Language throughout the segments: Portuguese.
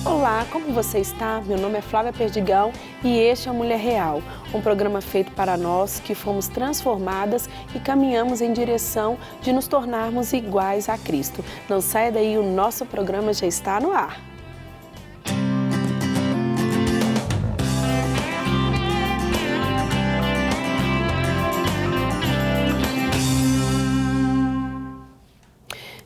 Olá, como você está? Meu nome é Flávia Perdigão e este é Mulher Real, um programa feito para nós que fomos transformadas e caminhamos em direção de nos tornarmos iguais a Cristo. Não saia daí, o nosso programa já está no ar.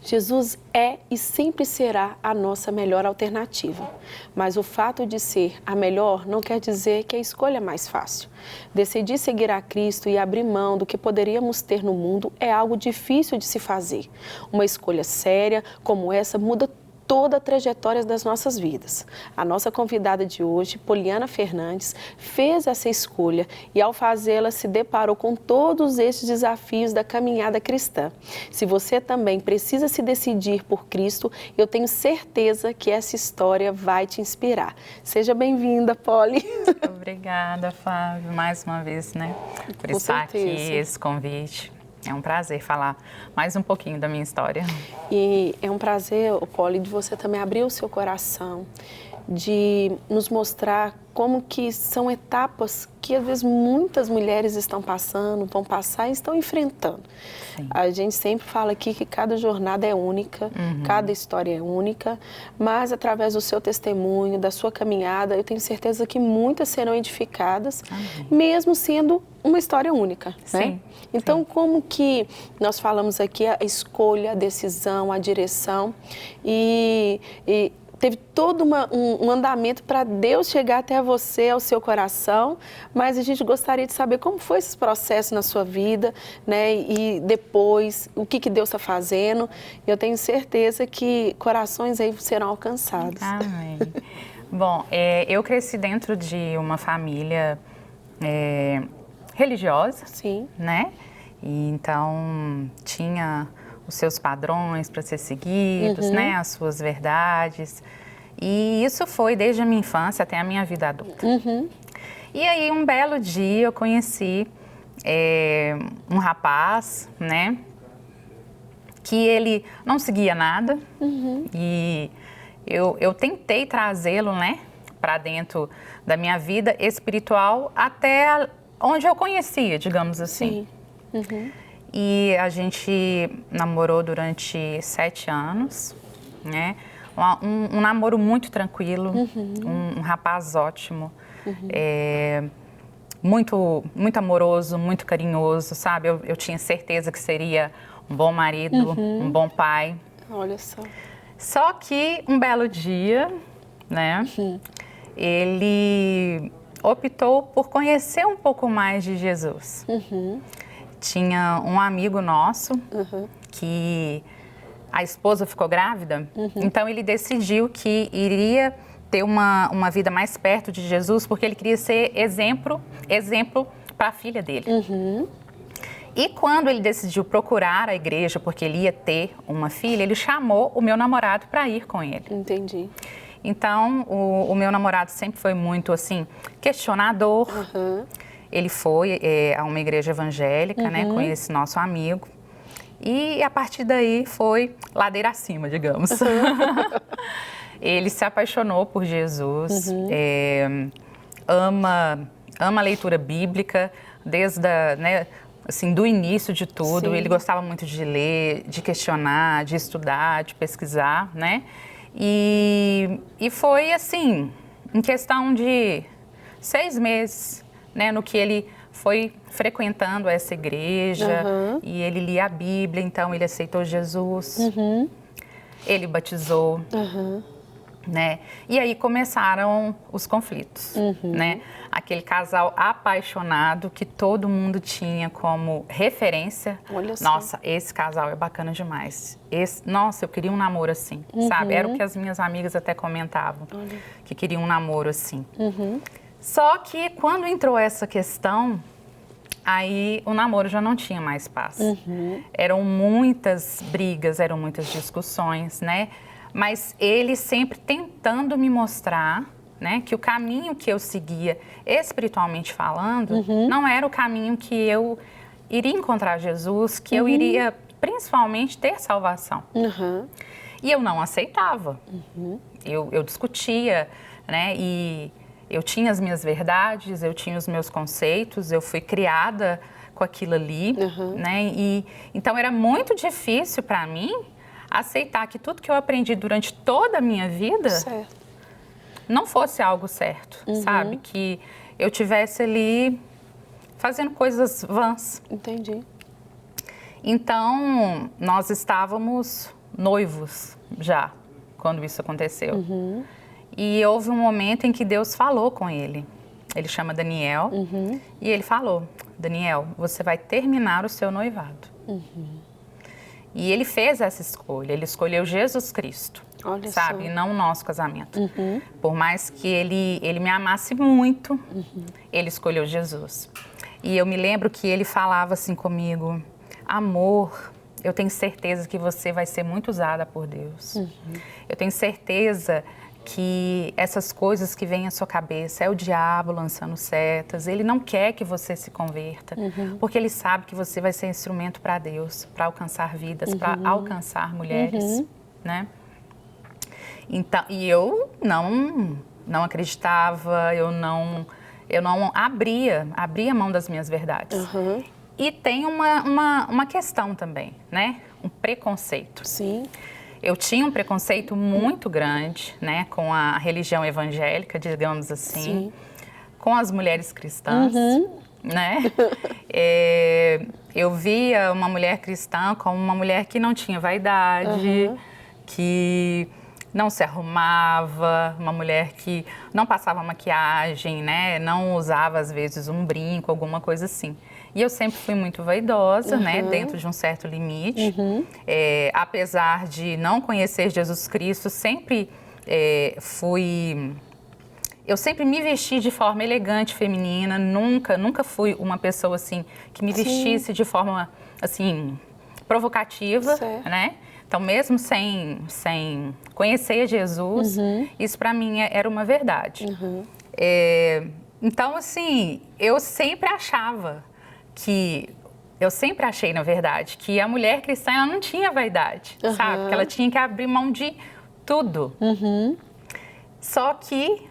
Jesus é e sempre será a nossa melhor alternativa. Mas o fato de ser a melhor não quer dizer que a escolha é mais fácil. Decidir seguir a Cristo e abrir mão do que poderíamos ter no mundo é algo difícil de se fazer. Uma escolha séria como essa muda toda a trajetória das nossas vidas. A nossa convidada de hoje, Poliana Fernandes, fez essa escolha e ao fazê-la se deparou com todos estes desafios da caminhada cristã. Se você também precisa se decidir por Cristo, eu tenho certeza que essa história vai te inspirar. Seja bem-vinda, Poli. Obrigada, Flávio, mais uma vez, né, por Com estar certeza. aqui, esse convite. É um prazer falar mais um pouquinho da minha história. E é um prazer, Poli, de você também abrir o seu coração, de nos mostrar como que são etapas que às vezes muitas mulheres estão passando, vão passar e estão enfrentando. Sim. A gente sempre fala aqui que cada jornada é única, cada história é única, mas através do seu testemunho, da sua caminhada, eu tenho certeza que muitas serão edificadas, mesmo sendo uma história única, né? Sim. Então, Sim. como que nós falamos aqui a escolha, a decisão, a direção e teve todo um andamento para Deus chegar até você, ao seu coração, mas a gente gostaria de saber como foi esse processo na sua vida, né? E depois, o que Deus está fazendo. Eu tenho certeza que corações aí serão alcançados. Amém. Bom, eu cresci dentro de uma família religiosa, Sim. né? E então tinha os seus padrões para ser seguidos, né? As suas verdades. E isso foi desde a minha infância até a minha vida adulta. E aí, um belo dia, eu conheci um rapaz, né? Que ele não seguia nada. E eu tentei trazê-lo, né? Para dentro da minha vida espiritual até onde eu conhecia, digamos assim. Sim. E a gente namorou durante 7 anos, né? Um namoro muito tranquilo, um rapaz ótimo, muito amoroso, muito carinhoso, sabe? Eu tinha certeza que seria um bom marido, um bom pai. Olha só. Só que um belo dia, né? Ele optou por conhecer um pouco mais de Jesus. Tinha um amigo nosso que a esposa ficou grávida, então ele decidiu que iria ter uma vida mais perto de Jesus, porque ele queria ser exemplo para a filha dele. E quando ele decidiu procurar a igreja, porque ele ia ter uma filha, ele chamou o meu namorado para ir com ele. Entendi. Então, o meu namorado sempre foi muito, assim, questionador. Ele foi a uma igreja evangélica, né, com esse nosso amigo. E a partir daí foi ladeira acima, digamos. Ele se apaixonou por Jesus, ama a leitura bíblica, desde assim, do início de tudo. Sim. Ele gostava muito de ler, de questionar, de estudar, de pesquisar, né? E foi assim, em questão de 6 meses, né, no que ele foi frequentando essa igreja e ele lia a Bíblia, então ele aceitou Jesus, ele batizou, né? E aí começaram os conflitos, né? Aquele casal apaixonado que todo mundo tinha como referência. Olha só. Nossa, esse casal é bacana demais. Nossa, eu queria um namoro assim, sabe? Era o que as minhas amigas até comentavam, que queriam um namoro assim. Só que quando entrou essa questão, aí o namoro já não tinha mais paz. Eram muitas brigas, eram muitas discussões, né? Mas ele sempre tentando me mostrar, né, que o caminho que eu seguia, espiritualmente falando, não era o caminho que eu iria encontrar Jesus, que eu iria principalmente ter salvação. E eu não aceitava. Eu discutia, né? E eu tinha as minhas verdades, eu tinha os meus conceitos, eu fui criada com aquilo ali, né? E então era muito difícil para mim aceitar que tudo que eu aprendi durante toda a minha vida não fosse algo certo, sabe? Que eu tivesse ali fazendo coisas vãs. Entendi. Então, nós estávamos noivos já, quando isso aconteceu. E houve um momento em que Deus falou com ele. Ele chama Daniel, e ele falou, Daniel, você vai terminar o seu noivado. E ele fez essa escolha, ele escolheu Jesus Cristo, Olha sabe? só. E não o nosso casamento. Por mais que ele me amasse muito, ele escolheu Jesus. E eu me lembro que ele falava assim comigo, amor, eu tenho certeza que você vai ser muito usada por Deus. Eu tenho certeza que essas coisas que vêm à sua cabeça é o diabo lançando setas. Ele não quer que você se converta, porque ele sabe que você vai ser instrumento para Deus, para alcançar vidas, para alcançar mulheres, né? Então, e eu não acreditava, eu não abria mão das minhas verdades. E tem uma questão também, né? Um preconceito. Sim. Eu tinha um preconceito muito grande, né, com a religião evangélica, digamos assim, com as mulheres cristãs, né? Eu via uma mulher cristã como uma mulher que não tinha vaidade, que não se arrumava, uma mulher que não passava maquiagem, né, não usava às vezes um brinco, alguma coisa assim. E eu sempre fui muito vaidosa, né, dentro de um certo limite. Apesar de não conhecer Jesus Cristo, eu sempre me vesti de forma elegante, feminina. Nunca fui uma pessoa assim que me vestisse de forma assim provocativa, né? Então, mesmo sem conhecer Jesus, isso para mim era uma verdade. Então, assim, eu sempre achei, na verdade, que a mulher cristã ela não tinha vaidade, sabe? Que ela tinha que abrir mão de tudo. Só que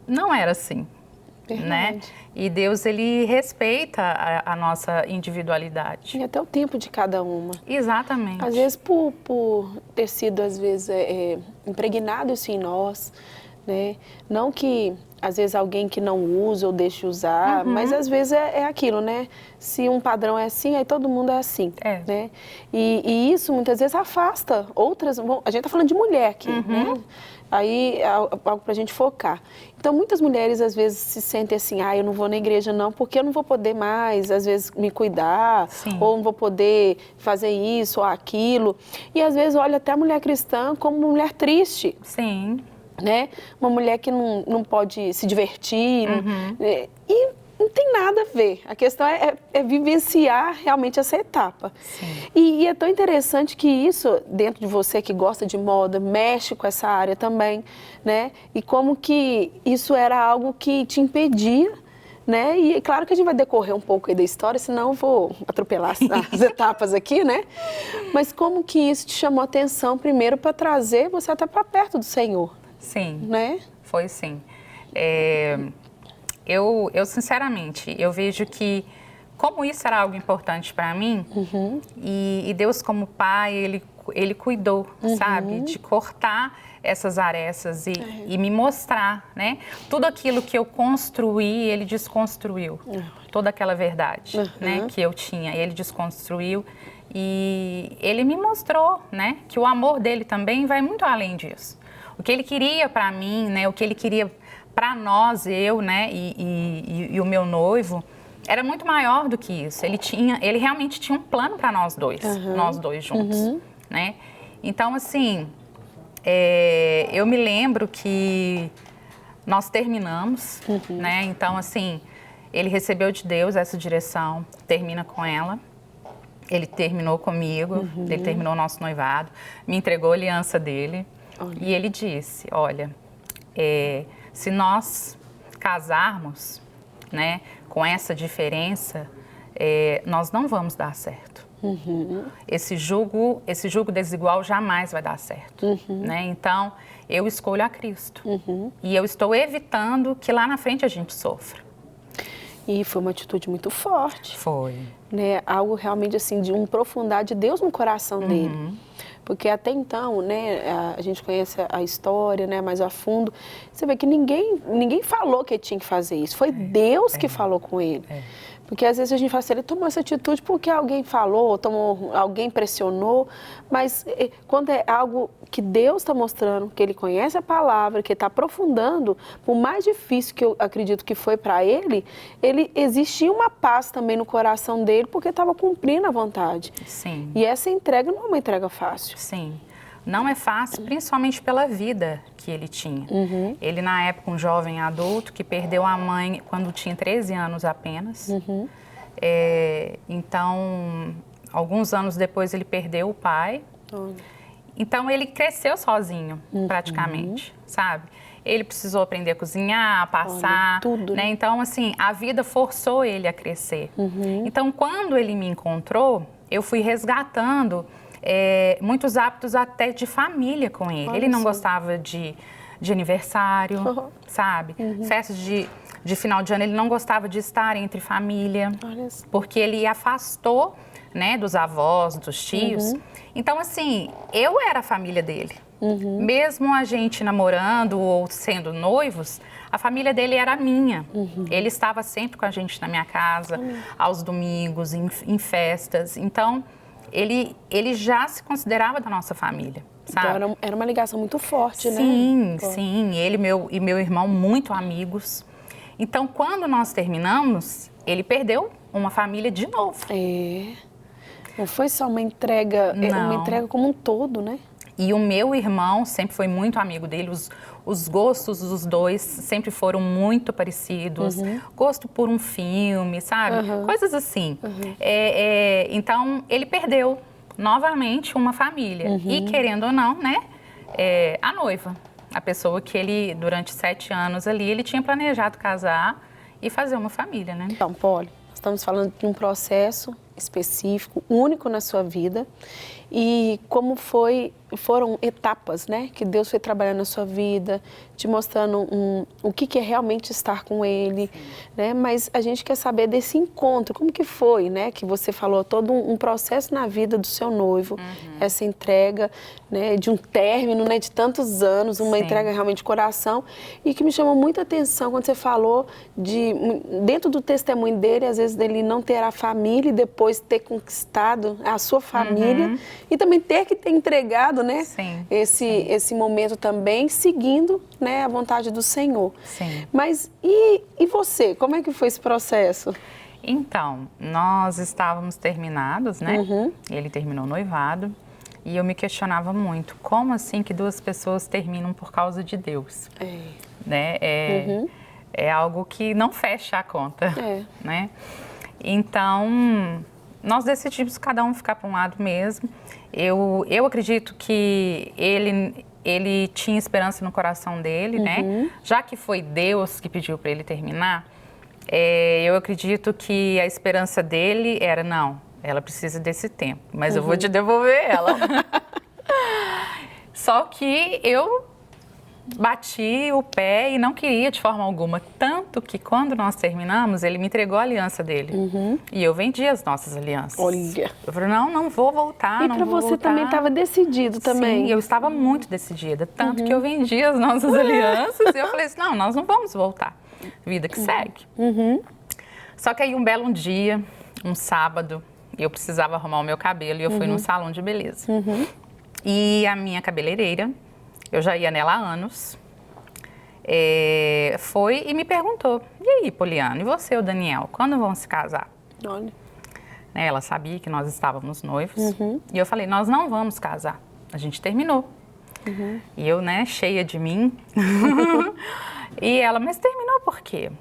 não era assim, né? E Deus, ele respeita a nossa individualidade. E até o tempo de cada uma. Exatamente. Às vezes, por ter sido, impregnado isso em nós, né? Não que, às vezes, alguém que não usa ou deixa de usar, mas às vezes é aquilo, né? Se um padrão é assim, aí todo mundo é assim, né? E isso, muitas vezes, afasta outras... Bom, a gente tá falando de mulher aqui, né? Aí é algo pra gente focar. Então, muitas mulheres, às vezes, se sentem assim, eu não vou na igreja não, porque eu não vou poder mais, às vezes, me cuidar, ou não vou poder fazer isso ou aquilo. E, às vezes, olha até a mulher cristã como uma mulher triste. Sim. Né? Uma mulher que não pode se divertir. E não tem nada a ver. A questão é vivenciar realmente essa etapa. E é tão interessante que isso, dentro de você que gosta de moda, mexe com essa área também, né? E como que isso era algo que te impedia, né? E claro que a gente vai decorrer um pouco aí da história, senão eu vou atropelar as etapas aqui, né? Mas como que isso te chamou a atenção primeiro para trazer você até para perto do Senhor? Sim, né? Foi sim. Eu sinceramente, eu vejo que como isso era algo importante para mim, e Deus como Pai, Ele cuidou, sabe? De cortar essas arestas e me mostrar, né? Tudo aquilo que eu construí, Ele desconstruiu. Toda aquela verdade, né? Que eu tinha, Ele desconstruiu. E Ele me mostrou, né? Que o amor dEle também vai muito além disso. O que Ele queria para mim, né? O que Ele queria para nós, eu, né? E o meu noivo, era muito maior do que isso. Ele realmente tinha um plano para nós dois juntos, né? Então, assim, eu me lembro que nós terminamos, né? Então, assim, ele recebeu de Deus essa direção, termina com ela. Ele terminou comigo, ele terminou o nosso noivado, me entregou a aliança dele. E ele disse, olha, se nós casarmos, né, com essa diferença, nós não vamos dar certo. Esse jugo desigual jamais vai dar certo, né? Então, eu escolho a Cristo. E eu estou evitando que lá na frente a gente sofra. E foi uma atitude muito forte. Foi. Né? Algo realmente assim, de profundar de Deus no coração dele. Porque até então, né, a gente conhece a história, né, mais a fundo. Você vê que ninguém falou que ele tinha que fazer isso. Foi Deus que falou com ele. Porque às vezes a gente fala assim, ele tomou essa atitude porque alguém falou, alguém pressionou, mas quando é algo que Deus está mostrando, que ele conhece a palavra, que está aprofundando, por mais difícil que eu acredito que foi para ele existia uma paz também no coração dele, porque estava cumprindo a vontade. Sim. E essa entrega não é uma entrega fácil. Sim. Não é fácil, principalmente pela vida que ele tinha. Ele, na época, um jovem adulto que perdeu a mãe quando tinha 13 anos apenas. Então, alguns anos depois, ele perdeu o pai. Então, ele cresceu sozinho, praticamente, sabe? Ele precisou aprender a cozinhar, a passar, olha, tudo, né? Então, assim, a vida forçou ele a crescer. Então, quando ele me encontrou, eu fui resgatando muitos hábitos até de família com ele. Ele não gostava de aniversário, sabe? Festas de final de ano, ele não gostava de estar entre família, porque ele afastou, né, dos avós, dos tios. Então, assim, eu era a família dele. Mesmo a gente namorando ou sendo noivos, a família dele era a minha. Ele estava sempre com a gente na minha casa, aos domingos, em festas. Então, ele já se considerava da nossa família, sabe? Então, era uma ligação muito forte, sim, né? Sim, ele e meu irmão muito amigos. Então, quando nós terminamos, ele perdeu uma família de novo. Não foi só uma entrega, uma entrega como um todo, né? E o meu irmão sempre foi muito amigo dele, os gostos dos dois sempre foram muito parecidos. Gosto por um filme, sabe? Coisas assim. Então, ele perdeu novamente uma família. E, querendo ou não, né? A noiva. A pessoa que ele, durante 7 anos ali, ele tinha planejado casar e fazer uma família, né? Então, Poli, estamos falando de um processo específico, único na sua vida. E como foram etapas, né, que Deus foi trabalhando na sua vida, te mostrando o que é realmente estar com Ele, né? Mas a gente quer saber desse encontro, como que foi, né, que você falou, todo um processo na vida do seu noivo, essa entrega, né, de um término, né, de tantos anos, uma entrega realmente de coração, e que me chamou muita atenção quando você falou dentro do testemunho dele, às vezes dele não ter a família e depois ter conquistado a sua família, e também ter entregado, né, esse momento também, seguindo, né, a vontade do Senhor. Mas e você? Como é que foi esse processo? Então, nós estávamos terminados, né? Ele terminou o noivado e eu me questionava muito. Como assim que 2 pessoas terminam por causa de Deus? Né? É algo que não fecha a conta, né? Então, nós decidimos cada um ficar para um lado mesmo. Eu acredito que ele tinha esperança no coração dele, né? Já que foi Deus que pediu para ele terminar, eu acredito que a esperança dele era, não, ela precisa desse tempo, mas eu vou te devolver ela. Só que eu bati o pé e não queria de forma alguma. Tanto que quando nós terminamos, ele me entregou a aliança dele. E eu vendi as nossas alianças. Olha. Eu falei, não vou voltar, não vou voltar. E para você também estava decidido também. Sim, eu estava muito decidida. Tanto que eu vendi as nossas alianças e eu falei assim, não, nós não vamos voltar. Vida que segue. Só que aí um belo dia, um sábado, eu precisava arrumar o meu cabelo e eu fui num salão de beleza. E a minha cabeleireira, eu já ia nela há anos, foi e me perguntou, e aí, Poliana, e você e o Daniel, quando vão se casar? Olha. Ela sabia que nós estávamos noivos e eu falei, nós não vamos casar, a gente terminou. E eu, né, cheia de mim, e ela, mas terminou por quê?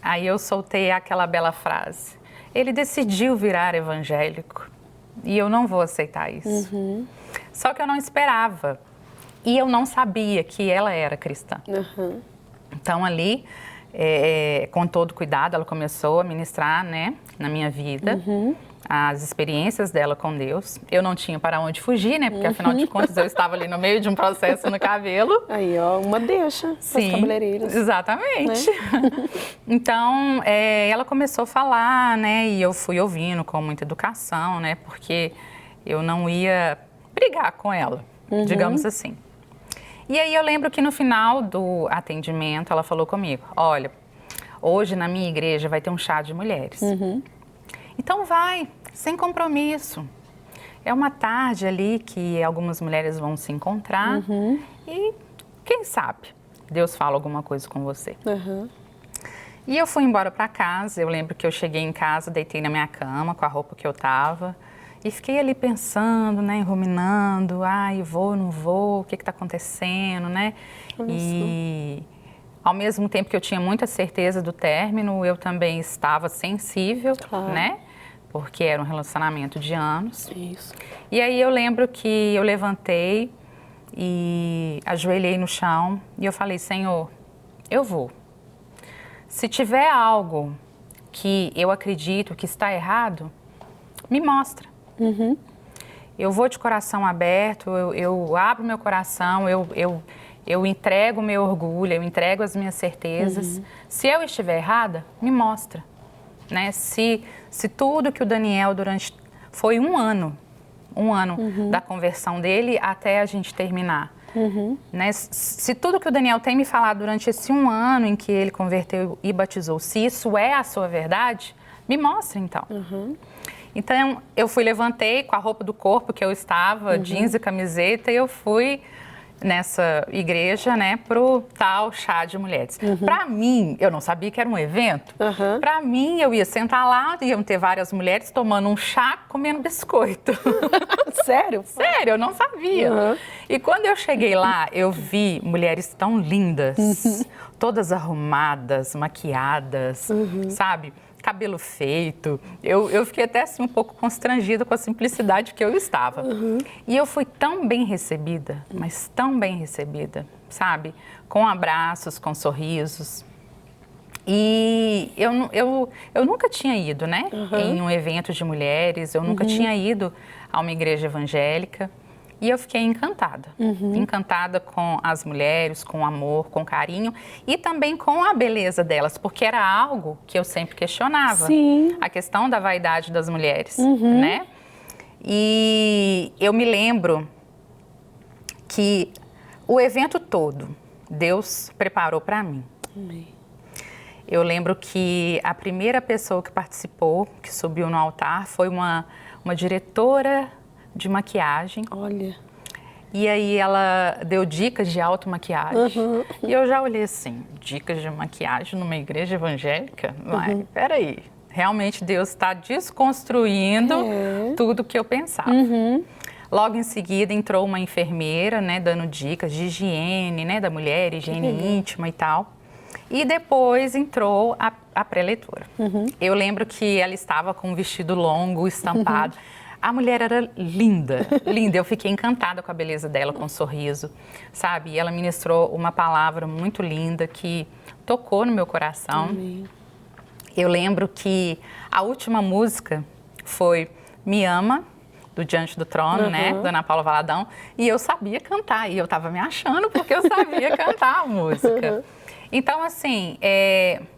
Aí eu soltei aquela bela frase, ele decidiu virar evangélico e eu não vou aceitar isso. Só que eu não esperava. E eu não sabia que ela era cristã. Então, ali, com todo cuidado, ela começou a ministrar, né, na minha vida. as experiências dela com Deus. Eu não tinha para onde fugir, né? Porque afinal de contas eu estava ali no meio de um processo no cabelo. Aí, ó, uma deixa para os cabeleireiros. Exatamente. Né? Então, ela começou a falar, né? E eu fui ouvindo com muita educação, né? Porque eu não ia brigar com ela, digamos assim. E aí eu lembro que no final do atendimento ela falou comigo, olha, hoje na minha igreja vai ter um chá de mulheres. Então vai, sem compromisso. É uma tarde ali que algumas mulheres vão se encontrar e quem sabe Deus fala alguma coisa com você. E eu fui embora para casa, eu lembro que eu cheguei em casa, deitei na minha cama com a roupa que eu tava e fiquei ali pensando, né, ruminando, ai, vou, não vou, o que está acontecendo, né? E ao mesmo tempo que eu tinha muita certeza do término, eu também estava sensível, né? Porque era um relacionamento de anos. Isso. E aí eu lembro que eu levantei e ajoelhei no chão e eu falei, Senhor, eu vou. Se tiver algo que eu acredito que está errado, me mostra. Eu vou de coração aberto, eu abro meu coração, eu entrego o meu orgulho, eu entrego as minhas certezas. Se eu estiver errada, me mostra. Né? Se tudo que o Daniel foi um ano da conversão dele até a gente terminar. Né? Se tudo que o Daniel tem me falado durante esse um ano em que ele converteu e batizou, se isso é a sua verdade, me mostra então. Então eu levantei com a roupa do corpo que eu estava, jeans e camiseta, e eu fui nessa igreja, né, pro tal chá de mulheres. Para mim, eu não sabia que era um evento. Para mim, eu ia sentar lá, iam ter várias mulheres tomando um chá, comendo biscoito. Sério? Sério, eu não sabia. E quando eu cheguei lá, eu vi mulheres tão lindas, todas arrumadas, maquiadas, sabe? Cabelo feito. Eu fiquei até assim um pouco constrangida com a simplicidade que eu estava. E eu fui tão bem recebida, mas tão bem recebida, sabe? Com abraços, com sorrisos. E eu nunca tinha ido, né? Em um evento de mulheres, eu nunca tinha ido a uma igreja evangélica. E eu fiquei encantada, encantada com as mulheres, com amor, com carinho e também com a beleza delas, porque era algo que eu sempre questionava. Sim. A questão da vaidade das mulheres, né? E eu me lembro que o evento todo, Deus preparou para mim. Eu lembro que a primeira pessoa que participou, que subiu no altar, foi uma diretora de maquiagem. Olha. E aí ela deu dicas de automaquiagem. E eu já olhei assim, dicas de maquiagem numa igreja evangélica? Mas, peraí, realmente Deus está desconstruindo tudo que eu pensava. Logo em seguida entrou uma enfermeira, né, dando dicas de higiene, né, da mulher, higiene íntima e tal. E depois entrou a preletora. Eu lembro que ela estava com um vestido longo, estampado. A mulher era linda, linda. Eu fiquei encantada com a beleza dela, com um sorriso, sabe? E ela ministrou uma palavra muito linda que tocou no meu coração. Eu lembro que a última música foi Me Ama, do Diante do Trono, né? Da Ana Paula Valadão. E eu sabia cantar, e eu estava me achando porque eu sabia cantar a música. Então, assim,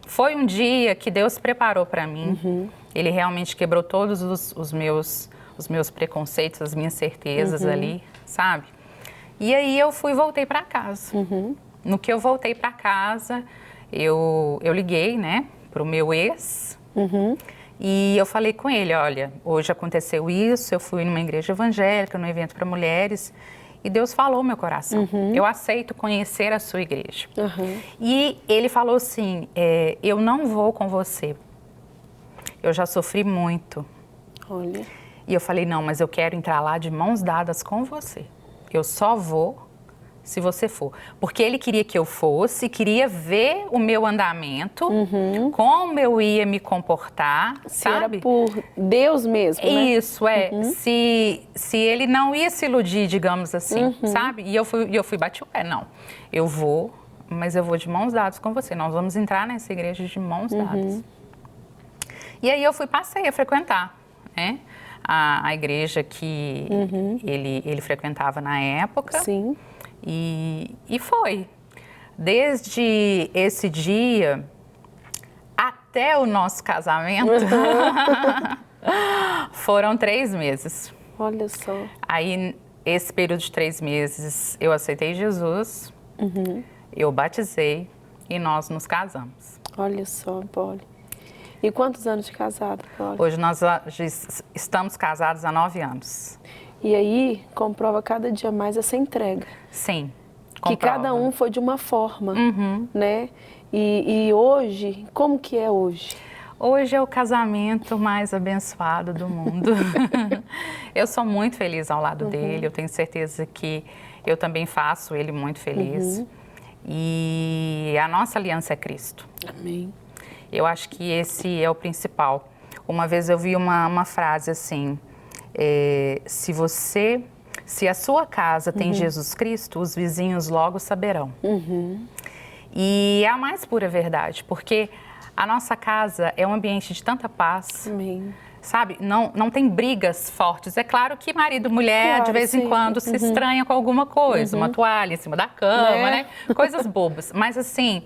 foi um dia que Deus preparou para mim. Ele realmente quebrou todos os meus preconceitos, as minhas certezas ali, sabe? E aí eu voltei para casa. No que eu voltei para casa, eu liguei, né, pro meu ex. E eu falei com ele, olha, hoje aconteceu isso, eu fui numa igreja evangélica, num evento para mulheres, e Deus falou no meu coração, eu aceito conhecer a sua igreja. E ele falou assim, eu não vou com você, eu já sofri muito. Olha. E eu falei, não, mas eu quero entrar lá de mãos dadas com você. Eu só vou se você for. Porque ele queria que eu fosse, queria ver o meu andamento, como eu ia me comportar, sabe? Era por Deus mesmo, né? Isso, se ele não ia se iludir, digamos assim, sabe? E eu fui bati o pé, não. Eu vou, mas eu vou de mãos dadas com você. Nós vamos entrar nessa igreja de mãos dadas. E aí passei a frequentar né? A igreja que ele frequentava na época. Sim. E foi. Desde esse dia até o nosso casamento, foram 3 meses. Olha só. Aí, esse período de 3 meses, eu aceitei Jesus, eu batizei e nós nos casamos. Olha só, Poli. E quantos anos de casado, Poli? Hoje nós estamos casados há 9 anos. E aí, comprova cada dia mais essa entrega. Sim, comprova. Que cada um foi de uma forma, né? E hoje, como que é hoje? Hoje é o casamento mais abençoado do mundo. Eu sou muito feliz ao lado dele, eu tenho certeza que eu também faço ele muito feliz. E a nossa aliança é Cristo. Amém. Eu acho que esse é o principal. Uma vez eu vi uma frase assim, se a sua casa tem Jesus Cristo, os vizinhos logo saberão. E é a mais pura verdade, porque a nossa casa é um ambiente de tanta paz. Amém. Sabe? Não tem brigas fortes. É claro que marido e mulher, de vez em quando, se estranha com alguma coisa. Uma toalha em cima da cama, né? Coisas bobas. Mas assim,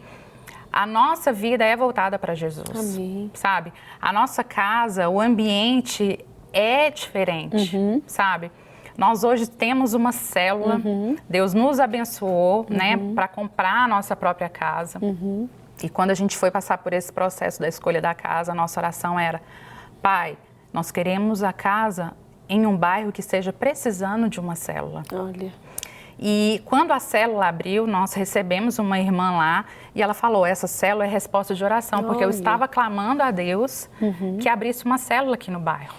a nossa vida é voltada para Jesus. Amém. Sabe? A nossa casa, o ambiente é diferente, sabe? Nós hoje temos uma célula, Deus nos abençoou, né, para comprar a nossa própria casa. E quando a gente foi passar por esse processo da escolha da casa, a nossa oração era: Pai, nós queremos a casa em um bairro que esteja precisando de uma célula. Olha. E quando a célula abriu, nós recebemos uma irmã lá e ela falou: essa célula é resposta de oração, porque eu estava clamando a Deus que abrisse uma célula aqui no bairro.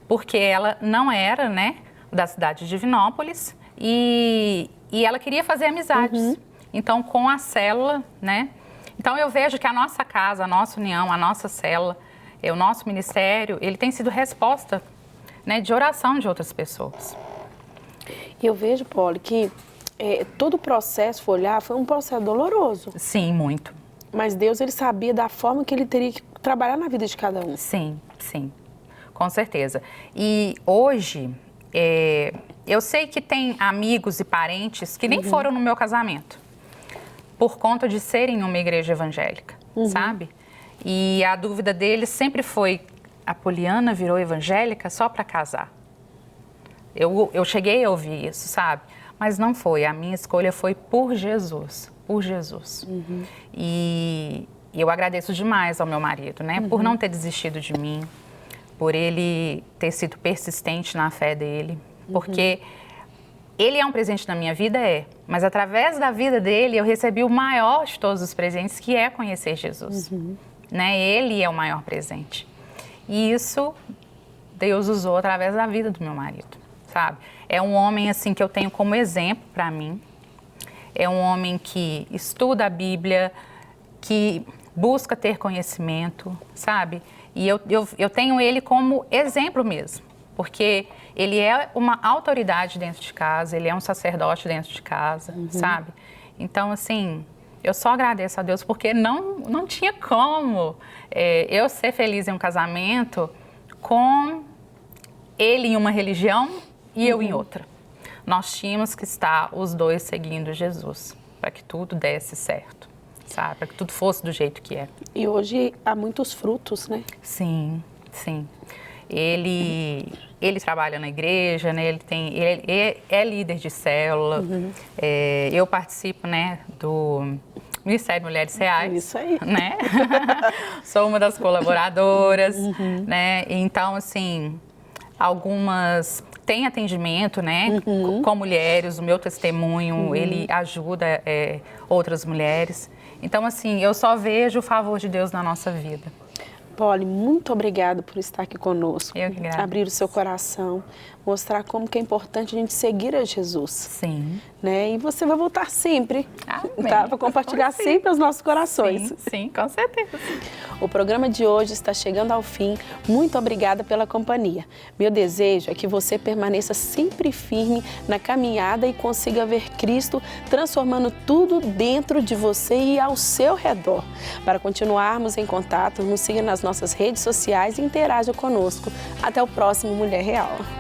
Porque ela não era, né, da cidade de Divinópolis e ela queria fazer amizades. Então, com a célula, né? Então, eu vejo que a nossa casa, a nossa união, a nossa célula, o nosso ministério, ele tem sido resposta, né, de oração de outras pessoas. E eu vejo, Poli, que todo o processo, for olhar, foi um processo doloroso. Sim, muito. Mas Deus, ele sabia da forma que ele teria que trabalhar na vida de cada um. Sim, sim, com certeza. E hoje, eu sei que tem amigos e parentes que nem foram no meu casamento, por conta de serem uma igreja evangélica, sabe? E a dúvida deles sempre foi: a Poliana virou evangélica só para casar? Eu cheguei a ouvir isso, sabe? Mas não foi. A minha escolha foi por Jesus, por Jesus. E eu agradeço demais ao meu marido, né? Por não ter desistido de mim, por ele ter sido persistente na fé dele, porque ele é um presente na minha vida, mas através da vida dele eu recebi o maior de todos os presentes, que é conhecer Jesus. Né? Ele é o maior presente. E isso Deus usou através da vida do meu marido, sabe? É um homem assim que eu tenho como exemplo para mim. É um homem que estuda a Bíblia, que busca ter conhecimento, sabe? E eu tenho ele como exemplo mesmo, porque ele é uma autoridade dentro de casa, ele é um sacerdote dentro de casa, sabe? Então, assim, eu só agradeço a Deus, porque não tinha como eu ser feliz em um casamento com ele em uma religião e eu em outra. Nós tínhamos que estar os dois seguindo Jesus, para que tudo desse certo, sabe? Para que tudo fosse do jeito que é. E hoje há muitos frutos, né? Sim, sim. Ele trabalha na igreja, né? Ele é líder de célula. Eu participo, né, do Ministério Mulheres Reais. Isso aí. Né? Sou uma das colaboradoras, né? Então, assim, algumas têm atendimento, né, com mulheres. O meu testemunho, ele ajuda outras mulheres. Então, assim, eu só vejo o favor de Deus na nossa vida. Poli, muito obrigada por estar aqui conosco. Eu que agradeço. Abrir o seu coração, mostrar como que é importante a gente seguir a Jesus. Sim. Né? E você vai voltar sempre, Amém. tá? Para compartilhar sempre os nossos corações. Sim, com certeza. O programa de hoje está chegando ao fim. Muito obrigada pela companhia. Meu desejo é que você permaneça sempre firme na caminhada e consiga ver Cristo transformando tudo dentro de você e ao seu redor. Para continuarmos em contato, nos siga nas nossas nossas redes sociais e interaja conosco. Até o próximo Mulher Real.